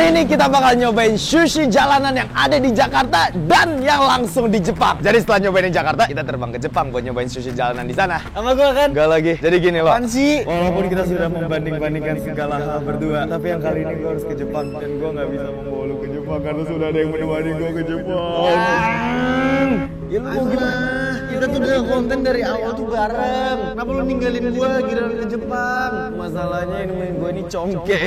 Kali ini kita bakal nyobain sushi jalanan yang ada di Jakarta dan yang langsung di Jepang. Jadi setelah nyobain di Jakarta, kita terbang ke Jepang buat nyobain sushi jalanan di sana. Sama gua kan? Gak lagi. Jadi gini loh. Sih, Walaupun kita sudah membanding-bandingkan segala hal berdua, tapi yang kali ini gua harus ke Jepang dan gua nggak bisa membawa lu ke Jepang karena sudah ada yang menemani gua ke Jepang. ya lu mau gimana? Kita tuh udah konten dari awal tuh bareng. Kenapa lu ninggalin gua giliran ke Jepang? Masalahnya yang nemenin gua ini congkek.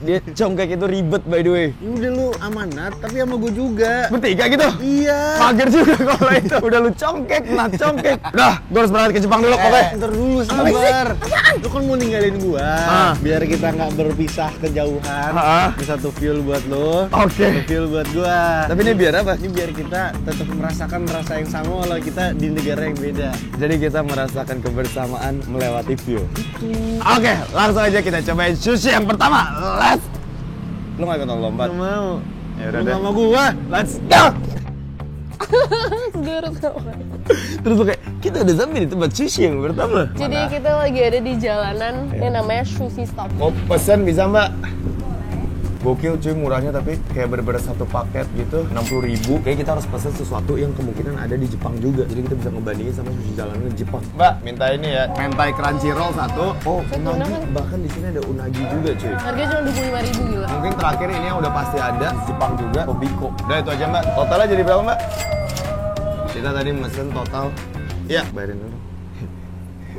Dia congkek itu ribet by the way. Ya udah lu amanat, tapi sama gua juga. Bertiga gitu? Iya. Mager juga kalau itu. Udah lu congkek, nah congkek. Udah, gua harus berangkat ke Jepang dulu, oke? Ntar dulu sabar. Lu kan mau ninggalin gua, biar kita nggak berpisah kejauhan. Ini satu fuel buat lu, Oke. satu fuel buat gua. Tapi ini biar apa? Ini biar kita tetap merasakan rasa yang sama walau kita di negara yang beda. Jadi kita merasakan kebersamaan melewati view. Oke, langsung aja kita cobain sushi yang pertama. Let's. Lu nggak ikut lompat? Gak mau. Ya udah Lu deh. nggak mau gua. Let's go. Segaruk sama. Terus kayak kita udah sampai di tempat sushi yang pertama. Jadi kita lagi ada di jalanan yang namanya Sushi Stop. Mau pesen bisa mbak? Gokil cuy, murahnya tapi kayak bener-bener satu paket gitu 60.000. Kayak kita harus pesen sesuatu yang kemungkinan ada di Jepang juga. Jadi kita bisa ngebandingin sama sushi jalanan di Jepang. Mbak, minta ini ya, mentai crunchy roll satu. Oh, Satu unagi. unagi. Bahkan di sini ada unagi juga cuy. Harganya cuma 25.000 gila. Mungkin terakhir ini yang udah pasti ada di Jepang juga, Tobiko. Udah itu aja mbak. Totalnya jadi berapa mbak? Kita tadi mesen total. Iya, bayarin dulu.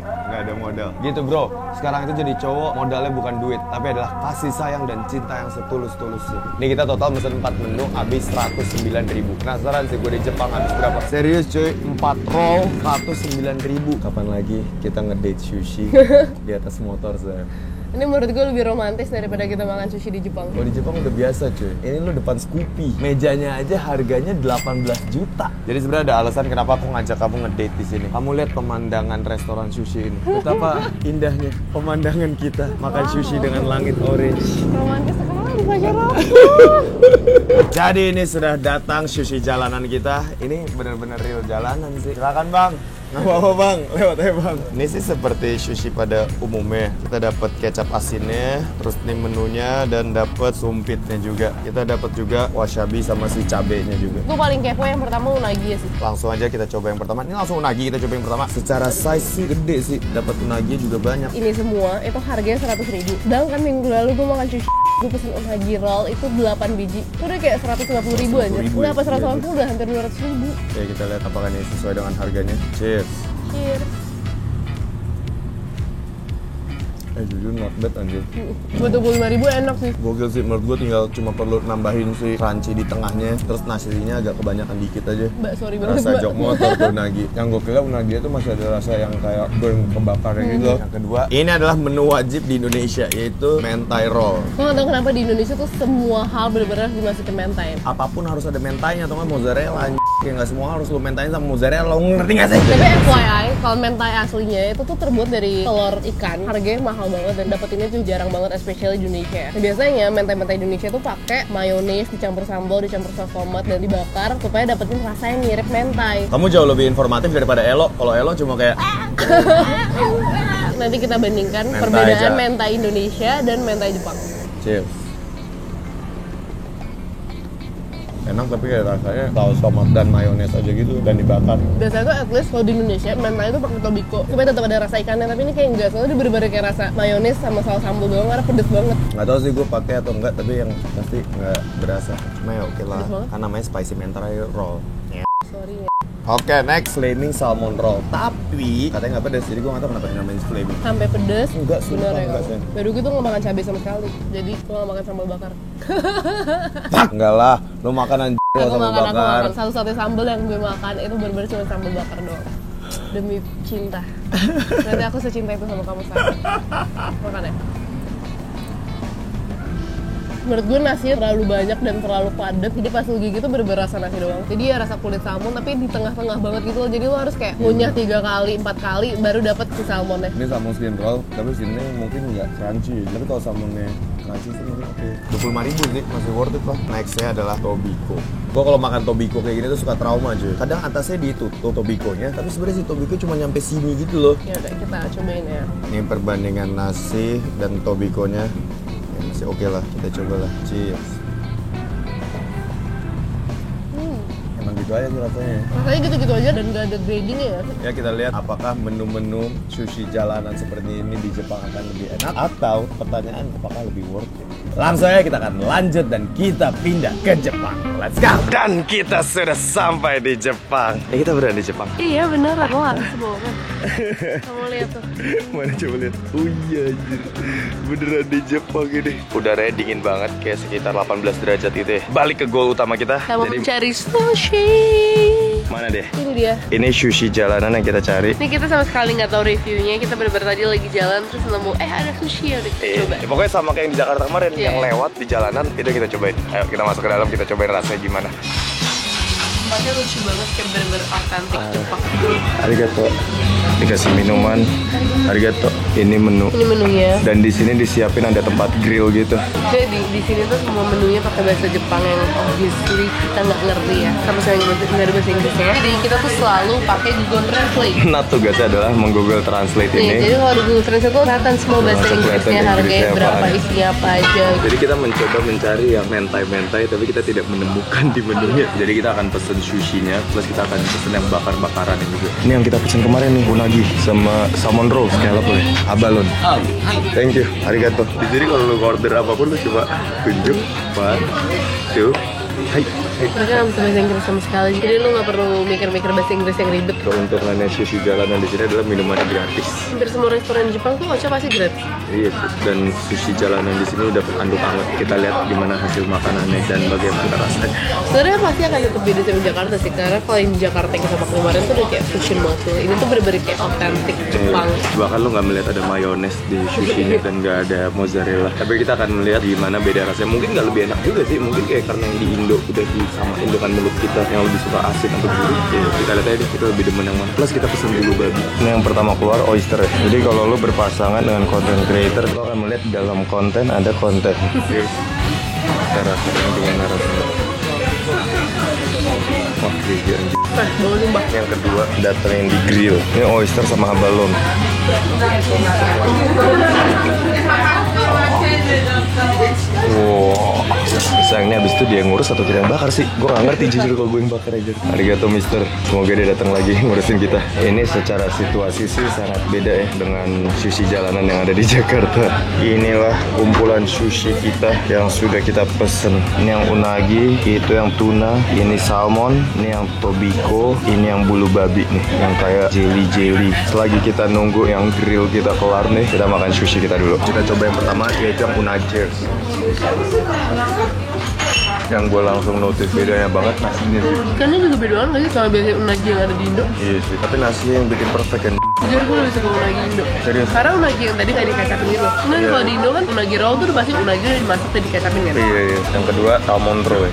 Nggak ada modal. Gitu bro, sekarang itu jadi cowok modalnya bukan duit, tapi adalah kasih sayang dan cinta yang setulus-tulusnya. Ini kita total mesen 4 menu, habis 109.000. Penasaran sih gue di Jepang habis berapa? Serius cuy, 4 roll 109.000. Kapan lagi kita ngedate sushi di atas motor saya? Ini menurut gue lebih romantis daripada kita makan sushi di Jepang. Oh di Jepang udah biasa cuy. Ini lu depan Scoopy. Mejanya aja harganya 18 juta. Jadi sebenarnya ada alasan kenapa aku ngajak kamu ngedate di sini. Kamu lihat pemandangan restoran sushi ini. Betapa indahnya pemandangan kita makan sushi dengan langit orange. Romantis sekali pacar aku. Jadi ini sudah datang sushi jalanan kita. Ini benar-benar real jalanan sih. Silakan bang. Nggak apa-apa bang, lewat aja bang. Ini sih seperti sushi pada umumnya. Kita dapat kecap asinnya, terus ini menunya dan dapat sumpitnya juga. Kita dapat juga wasabi sama si cabenya juga. Gue paling kepo yang pertama unagi ya sih. Langsung aja kita coba yang pertama. Ini langsung unagi kita coba yang pertama. Secara size sih gede sih. Dapat unagi juga banyak. Ini semua itu harganya 100.000. Sedangkan minggu lalu gue makan sushi, gue pesen unagi roll itu 8 biji. Itu udah kayak 150.000 aja. 150.000 Udah apa ya? 180 udah hampir 200.000. Oke kita lihat apakah ini sesuai dengan harganya. Cheers. Cheers. Jujur not bad anjir. Buat 25.000 enak sih. Gokil sih, menurut gue tinggal cuma perlu nambahin si crunchy di tengahnya. Terus nasinya agak kebanyakan dikit aja. Mbak, sorry banget Rasa mbak. jok motor tuh unagi. Yang gokilnya unagi itu masih ada rasa yang kayak goreng kebakar gitu. Yang kedua, ini adalah menu wajib di Indonesia, yaitu mentai roll. Gue gak tau kenapa di Indonesia tuh semua hal bener-bener dimasukin mentai. Apapun harus ada mentainya atau nggak mozzarella. Kayak nggak semua harus lu mentain sama mozzarella, lo ngerti nggak sih? Tapi FYI, kalau mentai aslinya itu tuh terbuat dari telur ikan. Harganya mahal banget dan dapetinnya tuh jarang banget, especially di Indonesia. Nah, biasanya mentai-mentai Indonesia tuh pakai mayones, dicampur sambal, dicampur saus tomat dan dibakar supaya dapetin rasa yang mirip mentai. Kamu jauh lebih informatif daripada Elo. Kalau Elo cuma kayak Nanti kita bandingkan Mentai perbedaan aja. mentai Indonesia dan mentai Jepang. cheers. Enak tapi kayak rasanya saus tomat dan mayones aja gitu dan dibakar. Biasanya tuh at least kalau di Indonesia mentai itu pakai tobiko supaya tetap ada rasa ikannya, tapi ini kayak enggak, soalnya dia bener-bener kayak rasa mayones sama saus sambal doang karena pedes banget. Nggak tahu sih gue pakai atau enggak, tapi yang pasti nggak berasa. Cuma ya oke lah, Pedes banget. kan namanya spicy mentai roll. Sorry ya. Oke, next flaming salmon roll. Tapi katanya nggak pedas, jadi gue nggak tahu kenapa dinamain flaming. Sampai pedes. Enggak, sumpah bener ya enggak, kamu. Sen. Baru gitu nggak makan cabai sama sekali, jadi gue nggak makan sambal bakar. Fuck, enggak lah, lu makan anjir Aku sama makan bakar. satu-satunya sambal yang gue makan itu bener-bener cuma sambal bakar doang. Demi cinta. Nanti aku secinta itu sama kamu sayang. Makan ya. Menurut gue nasinya terlalu banyak dan terlalu padat, jadi pas lu gigit tuh bener-bener rasa nasi doang. Jadi ya rasa kulit salmon tapi di tengah-tengah banget gitu loh. Jadi lu harus kayak ngunyah 3 kali, 4 kali baru dapet si salmonnya. Ini salmon skin roll, tapi sini mungkin nggak crunchy. Tapi kalau salmonnya crunchy sih mungkin oke. 25.000 sih, masih worth it lah. Nextnya adalah tobiko. Gua kalau makan tobiko kayak gini tuh suka trauma cuy. Kadang atasnya ditutup tobikonya, tapi sebenarnya si tobiko cuma nyampe sini gitu loh. Ya udah kita cobain ya. Ini perbandingan nasi dan tobikonya ya, masih oke lah, kita coba lah. Cheers. Emang gitu aja sih rasanya. Rasanya gitu-gitu aja dan gak ada gradingnya ya. Ya kita lihat apakah menu-menu sushi jalanan seperti ini di Jepang akan lebih enak atau pertanyaan apakah lebih worth it. Langsung aja kita akan lanjut dan kita pindah ke Jepang. Let's go. Dan kita sudah sampai di Jepang. Ya kita berada di Jepang. Iya bener, aku harus bawa kan. Kamu lihat tuh. Mana coba lihat. Oh iya anjir. Beneran di Jepang ini. Udaranya dingin banget kayak sekitar 18 derajat gitu ya. Balik ke goal utama kita. Kita mau mencari sushi. Mana deh? Ini dia. Ini sushi jalanan yang kita cari. Ini kita sama sekali nggak tahu reviewnya. Kita bener-bener tadi lagi jalan terus nemu ada sushi ya udah kita coba. Ya, pokoknya sama kayak yang di Jakarta kemarin yang Iya. lewat di jalanan itu kita cobain. Ayo kita masuk ke dalam kita cobain rasanya gimana. Tempatnya lucu banget kayak bener-bener otentik Jepang. Arigato. Dikasih minuman. Arigato. Ini menu. Ini menunya. Dan di sini disiapin ada tempat grill gitu. Jadi di sini tuh semua menunya pakai bahasa Jepang yang obviously kita nggak ngerti ya. Sama sekali nggak ada bahasa Inggrisnya. Jadi kita tuh selalu pakai Google Translate. Nah tugasnya adalah meng-Google Translate Nih, ini. jadi kalau di Google Translate tuh kelihatan semua bahasa Langsung kelihatan Inggrisnya, harganya Inggrisnya berapa, apaan. isinya apa aja. Jadi kita mencoba mencari yang mentai-mentai tapi kita tidak menemukan di menunya. Jadi kita akan pesen sushinya plus kita akan pesen yang bakar-bakaran juga. Ini yang kita pesen kemarin nih, unagi sama salmon roll, scallop ya. Abalon. Thank you. Arigato. Jadi kalau lu order apapun lu coba tunjuk 1, 2, hai. Mereka nggak bisa bahasa Inggris sama sekali. Jadi lu nggak perlu mikir-mikir bahasa Inggris yang ribet. Keuntungannya sushi jalanan di sini adalah minumannya gratis. Hampir semua restoran di Jepang tuh ocha pasti gratis. Iya sih. Dan sushi jalanan di sini udah anduk anget. Kita lihat gimana hasil makanannya dan bagaimana rasanya. Sebenarnya pasti akan tetap beda sama Jakarta sih. Karena kalau yang di Jakarta yang kita pakai kemarin tuh udah kayak fusion banget tuh. Ini tuh bener-bener kayak otentik Jepang. Bahkan lo nggak melihat ada mayones di sushinya dan nggak ada mozzarella. Tapi kita akan melihat gimana beda rasanya. Mungkin nggak lebih enak juga sih. Mungkin kayak karena yang di Indo udah disamain dengan mulut kita yang lebih suka asin atau gurih. Ya, kita lihat aja deh, kita lebih demen yang mana. Plus kita pesen bulu babi. Ini yang pertama keluar oyster ya. Jadi kalau lo berpasangan dengan content creator, lo akan melihat dalam konten ada konten. Kita rasain gimana rasanya. Wah, gigi anjing. Bawa limbah. Yang kedua datang yang di grill. Ini oyster sama abalone. Wow, sayangnya abis itu dia yang ngurus atau kita yang bakar sih? Gue gak ngerti jujur kalau gue yang bakar aja. Arigato mister, semoga dia datang lagi ngurusin kita. Ini secara situasi sih sangat beda ya dengan sushi jalanan yang ada di Jakarta. Inilah kumpulan sushi kita yang sudah kita pesen. Ini yang unagi, itu yang tuna, ini salmon, ini yang tobiko, ini yang bulu babi nih, yang kayak jelly-jelly. Selagi kita nunggu yang grill kita kelar nih, kita makan sushi kita dulu. Kita coba yang pertama yaitu yang unagi. Yang gue langsung notice bedanya banget nasinya sih. Ikannya juga beda banget nggak sih sama biasa unagi yang ada di Indo? Iya sih, tapi nasinya yang bikin perfect kan. Jujur gue lebih suka unagi Indo. Serius? Karena unagi yang tadi kayak dikecapin gitu. Nah Iya. kalau di Indo kan unagi roll tuh udah pasti unagi udah dimasak dan dikecapin kan. Iya, iya. Yang kedua salmon roll ya.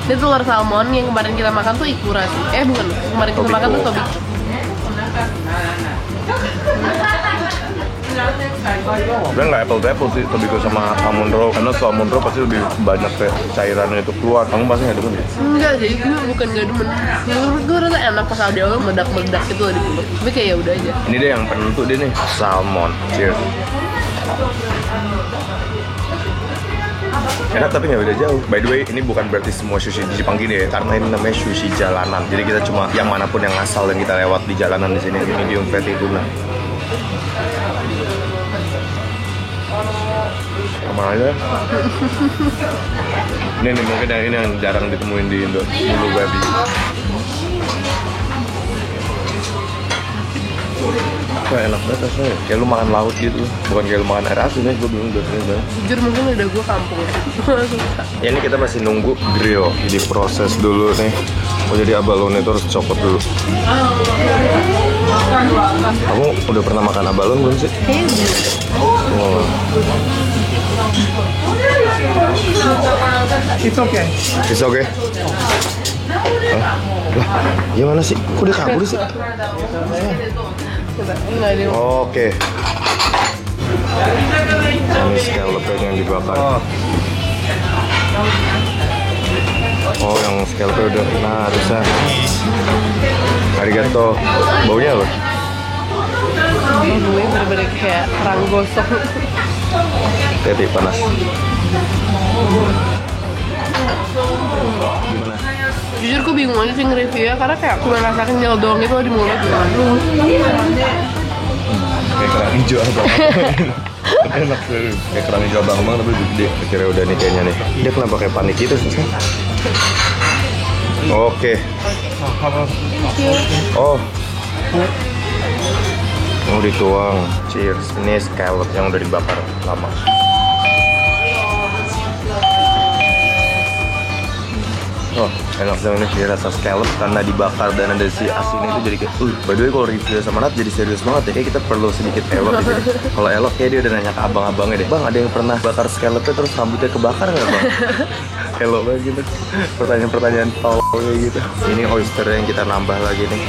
Ini telur salmon yang kemarin kita makan tuh ikura sih. Bukan, kemarin kita Tobiko. makan tuh tobiko. Sebenarnya nggak apple to apple sih tobiko sama salmon roll. Karena salmon roll pasti lebih banyak kayak cairannya itu keluar. Kamu pasti nggak demen ya? Enggak, jadi gue bukan gak demen. Menurut gue rasa enak pas awal meledak-meledak gitu loh di mulut. Tapi kayak ya udah aja. Ini deh yang penentu deh nih, salmon. Cheers. Enak tapi nggak beda jauh. By the way, ini bukan berarti semua sushi di Jepang gini ya, karena ini namanya sushi jalanan. Jadi kita cuma yang manapun yang asal yang kita lewat di jalanan di sini. Medium fatty tuna. Sama aja. Ini nih mungkin yang ini yang jarang ditemuin di Indo, bulu babi. Wah enak banget rasanya. Kayak lu makan laut gitu, bukan kayak lu makan air asin ya. Gue bingung banget. Jujur mungkin udah gue kampung sih. Susah. Ya ini kita masih nunggu grill, jadi proses dulu nih. Oh jadi abalone itu harus copot dulu. Kamu udah pernah makan abalone belum sih? Oh. It's okay. It's okay. Hah? Lah, gimana sih? Kok dia kabur sih? Coba, enggak ada. Oke. Ini scallop yang dibakar. Oh, yang scallop udah. Nah, harusnya. Arigato. Baunya apa? Gue bener-bener kayak kerang gosong. Tadi panas. Gimana? Jujur gue bingung aja sih nge-reviewnya karena kayak cuma rasa kenyal doang gitu di mulut. Kayak kerang hijau abang. Enak sih. Kayak kerang hijau abang tapi lebih gede. Akhirnya udah nih kayaknya nih. Dia kenapa kayak panik gitu sih? Oke. Oh. Mau dituang. Cheers. Ini scallop yang udah dibakar lama. Oh, enak banget nih, dia rasa scallop karena dibakar dan ada si asinnya itu jadi kayak by the way kalau review sama Nat jadi serius banget ya, kayak kita perlu sedikit elok gitu. Kalau elok kayak dia udah nanya ke abang-abangnya deh, bang ada yang pernah bakar scallopnya terus rambutnya kebakar nggak bang? Elok banget gitu, pertanyaan-pertanyaan tol kayak gitu. Ini oyster yang kita nambah lagi nih.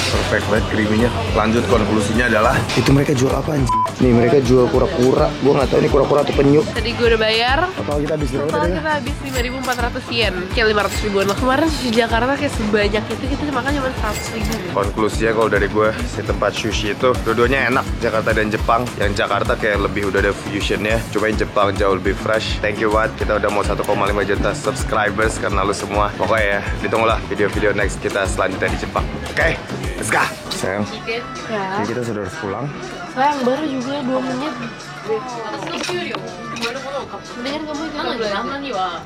Perfect banget creamy-nya. Lanjut, konklusinya adalah itu mereka jual apa anjing? Nih mereka jual kura-kura. Gua nggak tahu ini kura-kura atau penyu. Tadi gue udah bayar. Total kita habis berapa Total tadi? kita habis 5.400 yen. Kayak 500 ribuan lah. Kemarin di Jakarta kayak sebanyak itu kita makan cuma 100 ribu. Konklusinya kalau dari gue, si tempat sushi itu dua-duanya enak. Jakarta dan Jepang. Yang Jakarta kayak lebih udah ada fusionnya. Cuma yang Jepang jauh lebih fresh. Thank you banget. Kita udah mau 1,5 juta subscribers karena lu semua. Pokoknya ya, ditunggulah video-video next kita selanjutnya di Jepang. Oke, let's go. Sayang, Ya. jadi kita sudah harus pulang. Sayang baru juga 2 menit. Mendingan kamu ikut.